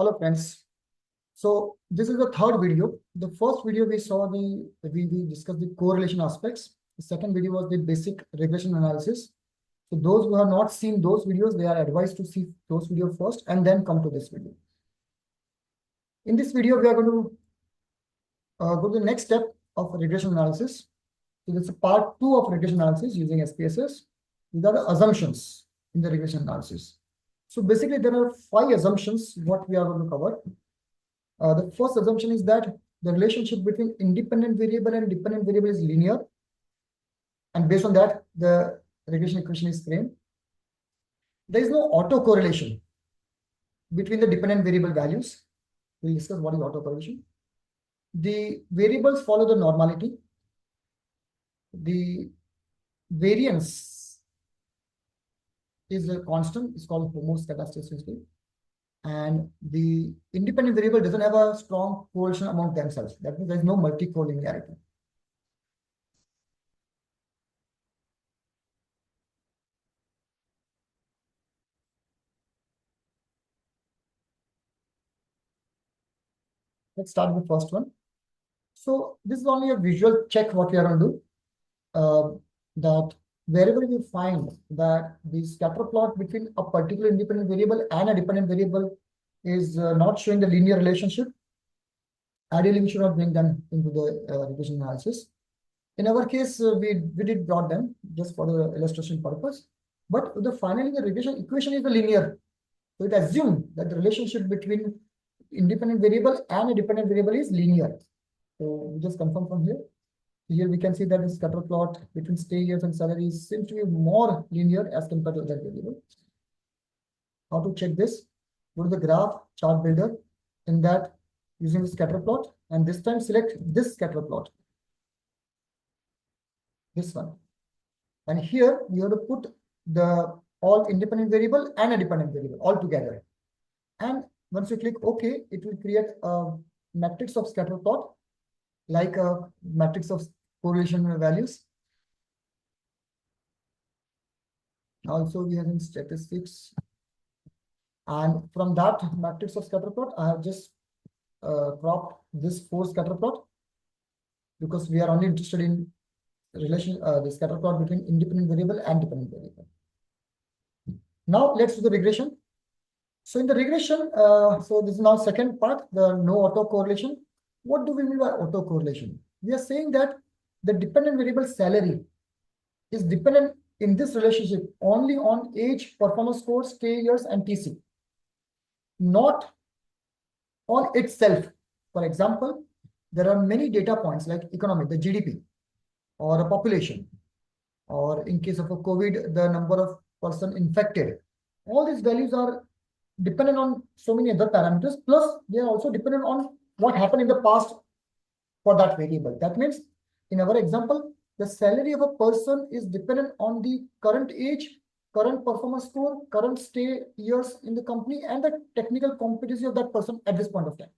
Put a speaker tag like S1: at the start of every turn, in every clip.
S1: Hello friends. So this is the third video. The first video we saw we discussed the correlation aspects. The second video was the basic regression analysis. So those who have not seen those videos, they are advised to see those videos first and then come to this video. In this video, we are going to go to the next step of regression analysis. So this is part 2 of regression analysis using SPSS. These are the assumptions in the regression analysis. So basically, there are 5 assumptions what we are going to cover. The first assumption is that the relationship between independent variable and dependent variable is linear. And based on that, the regression equation is framed. There is no autocorrelation between the dependent variable values. We'll discuss what is autocorrelation. The variables follow the normality. The variance is a constant. It's called homoscedasticity. And the independent variable doesn't have a strong correlation among themselves. That means there's no multicollinearity. Let's start with the first one. So this is only a visual check what we are going to do. That wherever we find that the scatter plot between a particular independent variable and a dependent variable is not showing the linear relationship, ideally we should not bring them into the regression analysis. In our case, we did brought them just for the illustration purpose. But finally, the regression equation is the linear. So it assumes that the relationship between independent variable and a dependent variable is linear. So we just confirm from here. Here we can see that the scatter plot between stay years and salaries seems to be more linear as compared to other variables. How to check this? Go to the graph chart builder. In that, using the scatter plot, and this time select this scatter plot. This one. And here you have to put the all independent variable and a dependent variable all together. And once you click OK, it will create a matrix of scatter plot, like a matrix of correlation values. Also, we have in statistics. And from that matrix of scatter plot, I have just cropped this 4 scatter plot because we are only interested in relation the scatter plot between independent variable and dependent variable. Now let's do the regression. So in the regression, so this is now second part, the no autocorrelation. What do we mean by autocorrelation? We are saying that the dependent variable salary is dependent in this relationship only on age, performance score, stay years, and TC, not on itself. For example, there are many data points like economic, the GDP, or a population, or in case of a COVID, the number of person infected. All these values are dependent on so many other parameters, plus they are also dependent on what happened in the past for that variable. That means in our example, the salary of a person is dependent on the current age, current performance score, current stay years in the company, and the technical competency of that person at this point of time.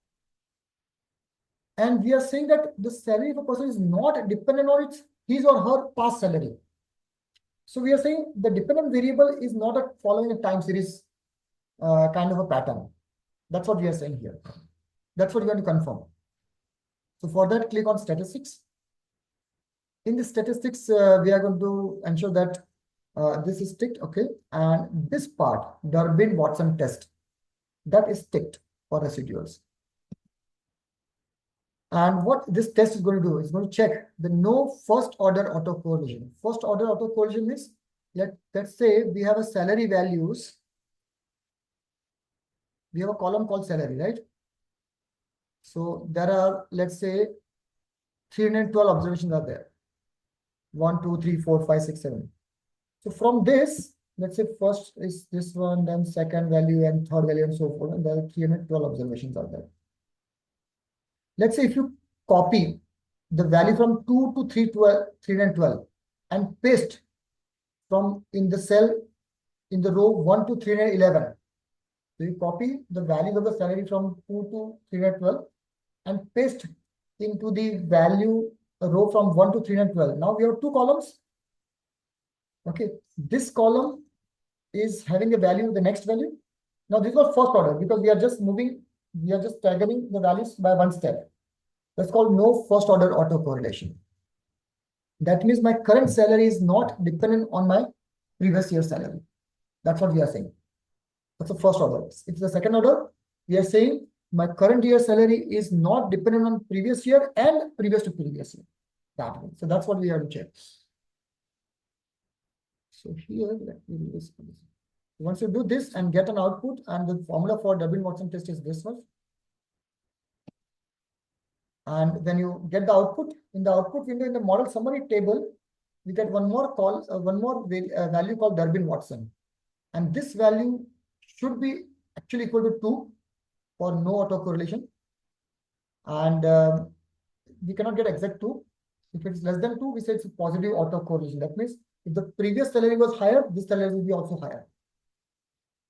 S1: And we are saying that the salary of a person is not dependent on his or her past salary. So we are saying the dependent variable is not following a time series kind of a pattern. That's what we are saying here. That's what you want to confirm. So for that, click on statistics. In the statistics, we are going to ensure that this is ticked, okay? And this part, Durbin-Watson test, that is ticked for residuals. And what this test is going to do is going to check the no first order autocorrelation. First order autocorrelation is, let's say we have a salary values. We have a column called salary, right? So there are, let's say, 312 observations are there. 1, 2, 3, 4, 5, 6, 7. So from this, let's say first is this one, then second value and third value and so forth. And there are 312 observations are there. Let's say if you copy the value from 2 to 312 and paste from in the cell in the row 1 to 311. So you copy the value of the salary from 2 to 312 and paste into the value row from 1 to 312. Now we have 2 columns. Okay, this column is having a value, the next value. Now this was first order because we are just moving we are just staggering the values by one step. That's called no first order autocorrelation. That means my current salary is not dependent on my previous year's salary. That's what we are saying. That's the first order. It's the second order. We are saying my current year salary is not dependent on previous year and previous to previous year. That way. So that's what we have to check. So here, let me do this. Once you do this and get an output, and the formula for Durbin-Watson test is this one. And then you get the output. In the output window, in the model summary table, we get one more value called Durbin-Watson. And this value should be actually equal to 2 for no autocorrelation. And we cannot get exact 2. If it's less than 2, we say it's a positive autocorrelation. That means if the previous salary was higher, this salary will be also higher.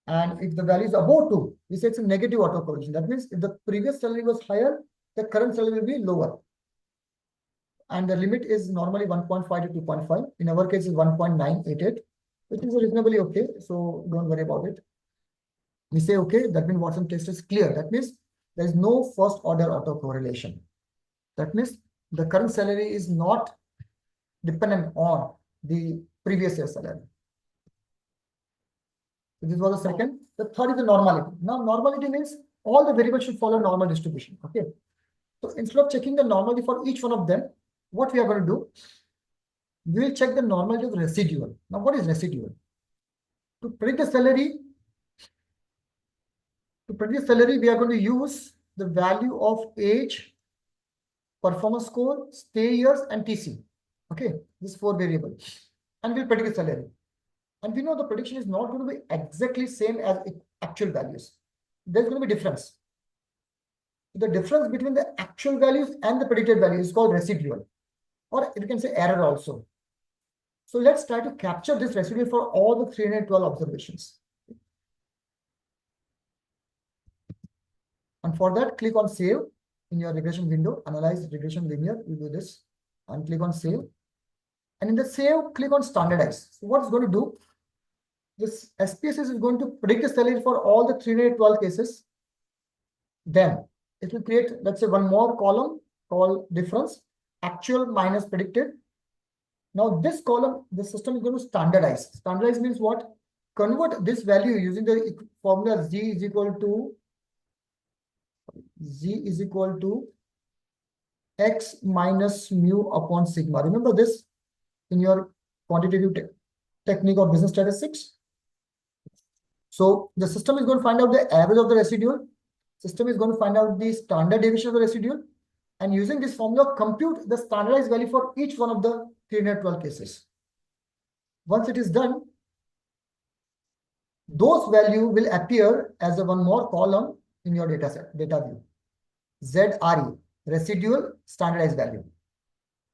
S1: And if the value is above 2, we say it's a negative autocorrelation. That means if the previous salary was higher, the current salary will be lower. And the limit is normally 1.5 to 2.5. In our case, it's 1.988, which is reasonably okay. So don't worry about it. We say, okay, that means Watson test is clear. That means there is no first order autocorrelation. That means the current salary is not dependent on the previous year's salary. So this was the second. The third is the normality. Now, normality means all the variables should follow normal distribution. Okay. So instead of checking the normality for each one of them, what we are going to do, we will check the normality of residual. Now, what is residual? To predict the salary, we are going to use the value of age, performance score, stay years, and TC. Okay, these 4 variables. And we'll predict the salary. And we know the prediction is not going to be exactly same as actual values. There's going to be difference. The difference between the actual values and the predicted values is called residual, or you can say error also. So let's try to capture this residual for all the 312 observations. And for that, click on save in your regression window, analyze regression linear. You do this and click on save. And in the save, click on standardize. So what it's going to do, this SPSS is going to predict the salary for all the 312 cases. Then it will create, let's say, one more column called difference, actual minus predicted. Now this column, the system is going to standardize. Standardize means what? Convert this value using the formula Z is equal to X minus mu upon sigma. Remember this in your quantitative technique of business statistics. So the system is going to find out the average of the residual. System is going to find out the standard deviation of the residual. And using this formula, compute the standardized value for each one of the 312 cases. Once it is done, those values will appear as a one more column in your data set, data view. ZRE, residual standardized value.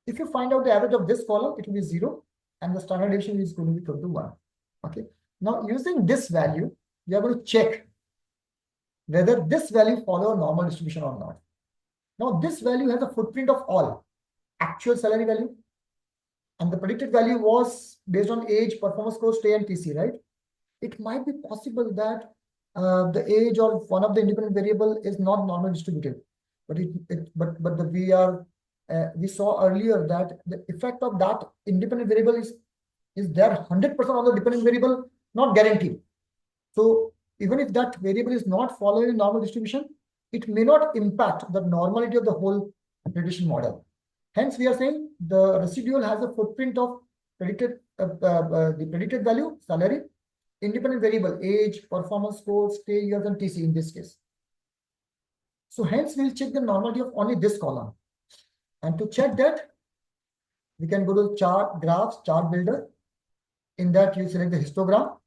S1: If you find out the average of this column, it will be 0, and the standard deviation is going to be equal to 1. Okay. Now, using this value, we are going to check whether this value follows normal distribution or not. Now, this value has a footprint of all actual salary value, and the predicted value was based on age, performance score, stay, and TC, right? It might be possible that the age of one of the independent variable is not normal distributed, but we saw earlier that the effect of that independent variable is there 100% on the dependent variable, not guaranteed. So even if that variable is not following normal distribution, it may not impact the normality of the whole prediction model. Hence, we are saying the residual has a footprint of predicted the predicted value, salary, independent variable, age, performance score, stay years, and TC in this case. So hence, we'll check the normality of only this column. And to check that, we can go to chart, graphs, chart builder. In that, you select the histogram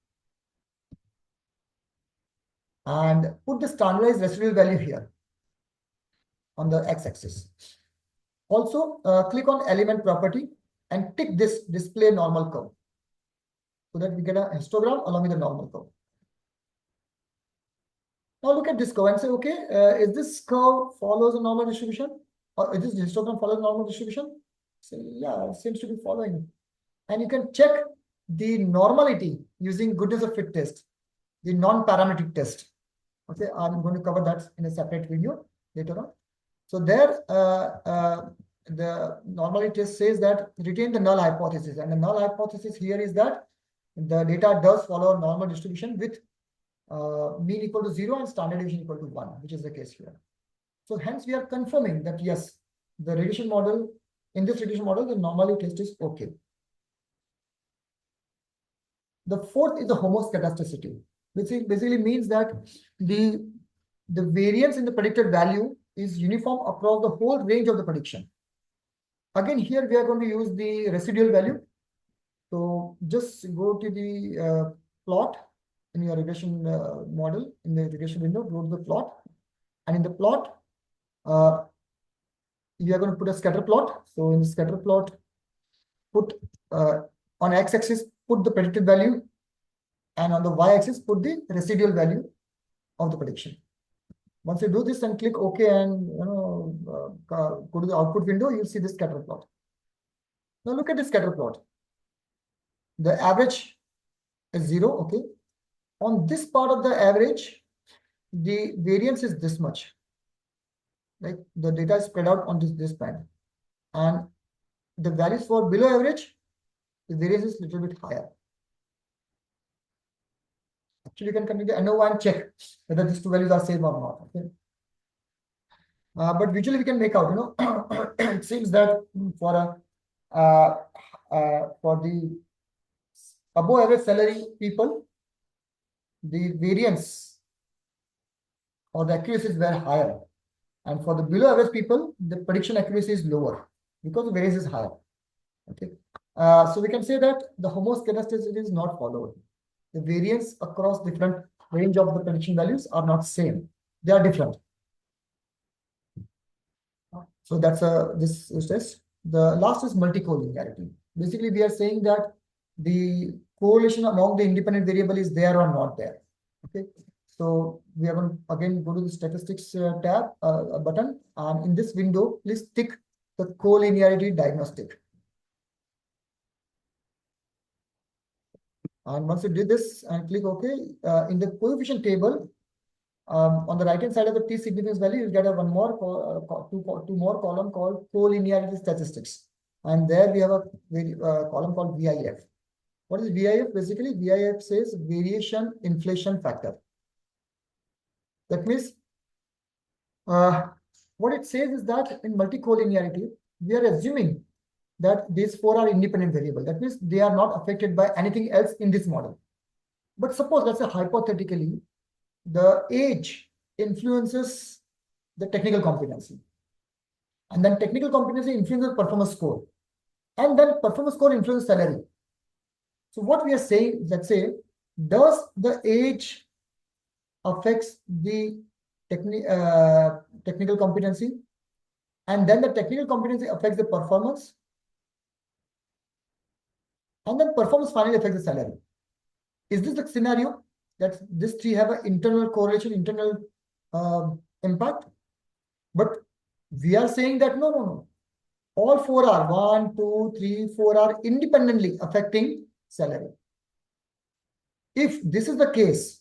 S1: and put the standardized residual value here on the x-axis. Also, click on element property and tick this display normal curve so that we get a histogram along with the normal curve. Now look at this curve and say, okay, is this curve follows a normal distribution, or is this histogram follows normal distribution? So yeah, it seems to be following. And you can check the normality using goodness of fit test, the non-parametric test. Okay, I'm going to cover that in a separate video later on. So there, the normality test says that retain the null hypothesis, and the null hypothesis here is that the data does follow a normal distribution with mean equal to 0 and standard deviation equal to 1, which is the case here. So hence we are confirming that yes, the regression model, in this regression model, the normality test is okay. The fourth is the homoscedasticity, which basically means that the variance in the predicted value is uniform across the whole range of the prediction. Again, here we are going to use the residual value. So just go to the plot in your regression model, in the regression window, go to the plot. And in the plot, you are going to put a scatter plot. So in the scatter plot, put on x-axis, put the predicted value. And on the y-axis, put the residual value of the prediction. Once you do this and click OK and go to the output window, you'll see the scatter plot. Now look at the scatter plot. The average is 0, okay. On this part of the average, the variance is this much. Like the data is spread out on this band. And the values for below average, the variance is a little bit higher. Actually, you can continue the ANOVA and check whether these two values are same or not. Okay. But visually we can make out, it seems that for the above average salary people, the variance or the accuracy is very higher. And for the below average people, the prediction accuracy is lower because the variance is higher. Okay. So we can say that the homoscedasticity is not followed. The variance across different range of the prediction values are not same. They are different. So that's this test. The last is multicollinearity. Basically, we are saying that the correlation among the independent variable is there or not there. Okay. So we are going to again go to the statistics tab button, and in this window, please tick the collinearity diagnostic. And once you did this and click OK, in the coefficient table, on the right hand side of the t significance value, you'll get two more column called collinearity statistics. And there we have a column called VIF. What is VIF? Basically, VIF says variation inflation factor. That means what it says is that in multicollinearity, we are assuming that these four are independent variables. That means they are not affected by anything else in this model. But suppose, let's say hypothetically, the age influences the technical competency. And then technical competency influences performance score. And then performance score influences salary. So what we are saying, let's say, does the age affects the technical competency? And then the technical competency affects the performance. And then performance finally affects the salary. Is this the scenario that these three have an internal correlation, internal impact? But we are saying that no. All four are 1, 2, 3, 4 are independently affecting salary. If this is the case,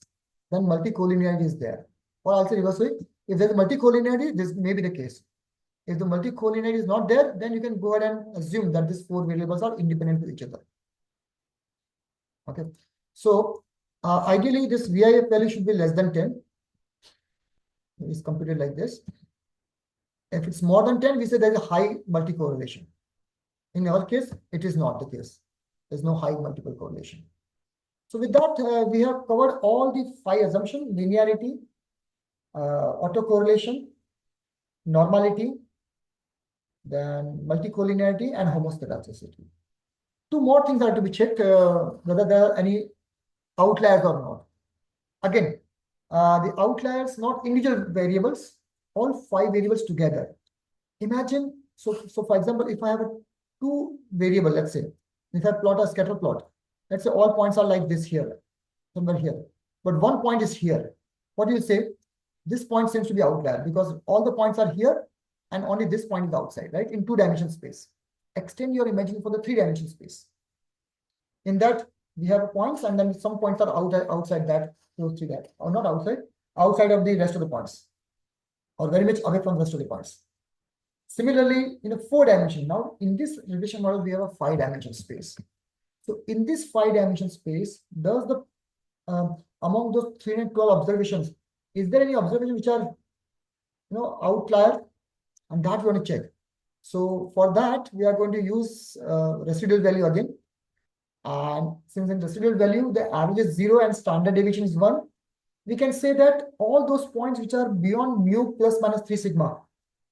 S1: then multicollinearity is there. Or I'll say reverse way. If there's a multicollinearity, this may be the case. If the multicollinearity is not there, then you can go ahead and assume that these four variables are independent of each other. Okay. So ideally, this VIF value should be less than 10. It's computed like this. If it's more than 10, we say there's a high multi-correlation. In our case, it is not the case. There's no high multiple correlation. So with that, we have covered all the 5 assumptions: linearity, autocorrelation, normality, then multicollinearity, and homoscedasticity. 2 more things are to be checked, whether there are any outliers or not. Again, the outliers, not individual variables, all 5 variables together. Imagine, so for example, if I have a 2 variable, let's say, if I plot a scatter plot, let's say all points are like this here, somewhere here, but 1 point is here. What do you say? This point seems to be outlier because all the points are here and only this point is outside, right? In 2-dimensional space. Extend your imagining for the 3-dimensional space. In that, we have points and then some points are outside that, those 3 that, or not outside, outside of the rest of the points, or very much away from the rest of the points. Similarly, in a 4-dimension, now in this regression model, we have a 5-dimension space. So in this 5-dimension space, does the among those 312 observations, is there any observation which are outlier? And that we want to check. So for that, we are going to use residual value again. And since in residual value, the average is 0 and standard deviation is 1, we can say that all those points which are beyond mu plus minus 3 sigma,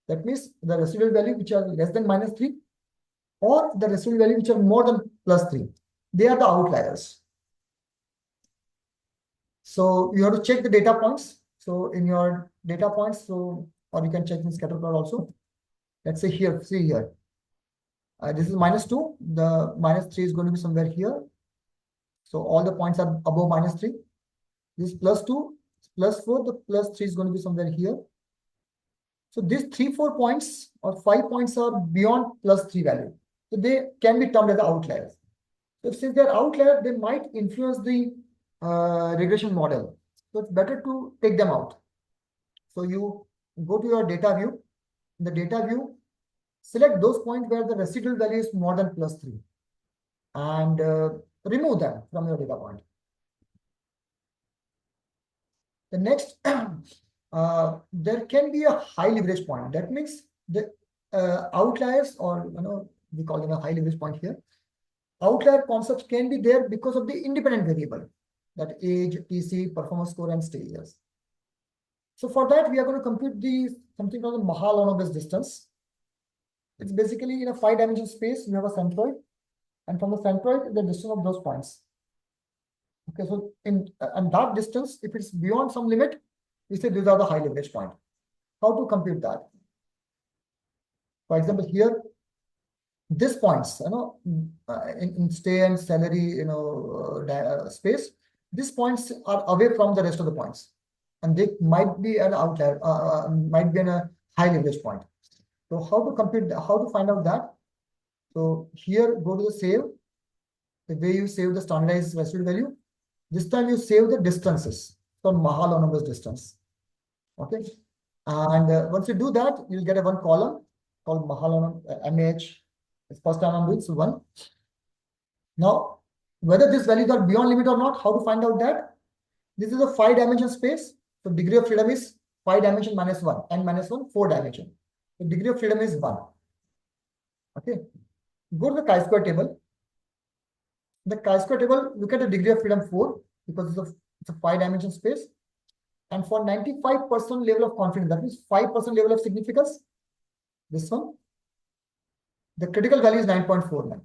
S1: that means the residual value which are less than minus 3, or the residual value which are more than plus 3, they are the outliers. So you have to check the data points. So in your data points, or you can check in scatter plot also. Let's say here, see here. This is -2. The -3 is going to be somewhere here. So all the points are above -3. This +2, +4, the +3 is going to be somewhere here. So these 3, 4 points or 5 points are beyond +3 value. So they can be termed as the outliers. So since they're outliers, they might influence the regression model. So it's better to take them out. So you go to your data view. In the data view, select those points where the residual value is more than +3 and remove them from your data point. The next, there can be a high leverage point. That means the outliers, or we call them a high leverage point here. Outlier concepts can be there because of the independent variable, that age, TC, performance score, and stay years. So for that, we are going to compute something called the Mahalanobis distance. It's basically in a 5-dimension space, you have a centroid, and from the centroid, the distance of those points. Okay, so and that distance, if it's beyond some limit, we say these are the high leverage point. How to compute that? For example, here, this points, in stay and salary, space, these points are away from the rest of the points, and they might be an outlier, might be in a high leverage point. So how to compute, how to find out that? So here, go to the save. The way you save the standardized residual value, this time you save the distances from Mahalanobis distance. Okay, and once you do that, you'll get a one column called Mahalanobis MH. It's first time I'm doing, so 1. Now, whether these values are beyond limit or not, how to find out that? This is a 5-dimension space. So degree of freedom is 5 dimension minus 1, and minus 1, 4 dimension. The degree of freedom is 1. Okay. Go to the chi-square table. The chi-square table, look at the degree of freedom 4, because it's a 5-dimension space. And for 95% level of confidence, that means 5% level of significance, this one, the critical value is 9.49.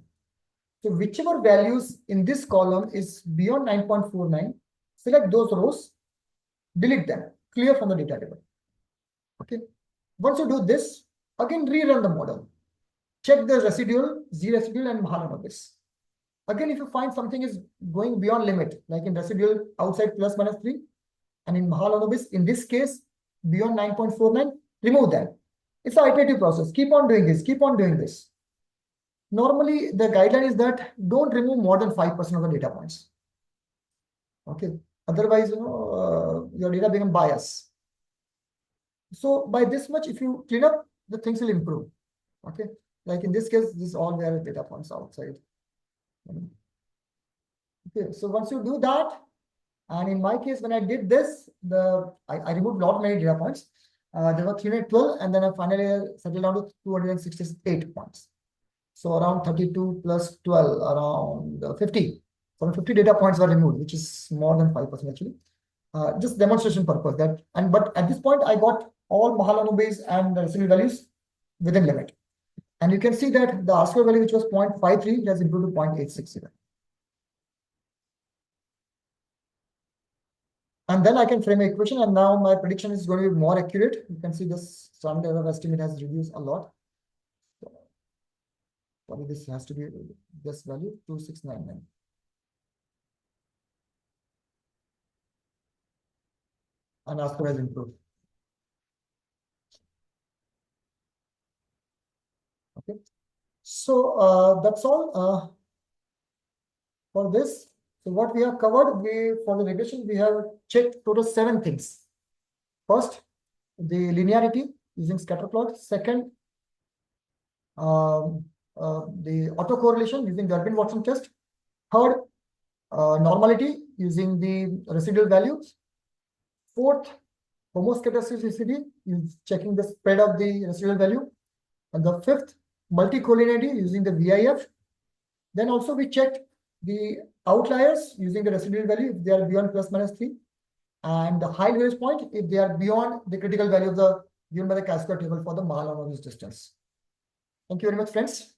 S1: So whichever values in this column is beyond 9.49, select those rows, delete them, clear from the data table. Okay. Once you do this, again rerun the model. Check the residual, Z residual, and Mahalanobis. Again, if you find something is going beyond limit, like in residual outside plus minus 3, and in Mahalanobis, in this case, beyond 9.49, remove them. It's an iterative process. Keep on doing this, keep on doing this. Normally, the guideline is that don't remove more than 5% of the data points. Okay. Otherwise, your data become biased. So by this much, if you clean up, the things will improve. Okay. Like in this case, this is all their data points outside. Okay. So once you do that, and in my case, when I did this, I removed lot many data points. There were 312, and then I finally settled down to 268 points. So around 32 plus 12, around 50. So 50 data points were removed, which is more than 5% actually. Just demonstration purpose. But at this point, I got all Mahalanobis and the residual values within limit. And you can see that the R-square value, which was 0.53, it has improved to 0.860. And then I can frame an equation, and now my prediction is going to be more accurate. You can see this standard error estimate has reduced a lot. Probably this has to be this value, 2699. And R-square has improved. Okay. So that's all for this. So what we have covered, for the regression, we have checked total 7 things. First, the linearity using scatter plot. Second, the autocorrelation using the Durbin-Watson test. Third, normality using the residual values. Fourth, homoscedasticity is checking the spread of the residual value. And the fifth, multicollinearity using the VIF. Then also we checked the outliers using the residual value if they are beyond ±3, and the high leverage point if they are beyond the critical value of the given by the chi-square table for the Mahalanobis distance. Thank you very much, friends.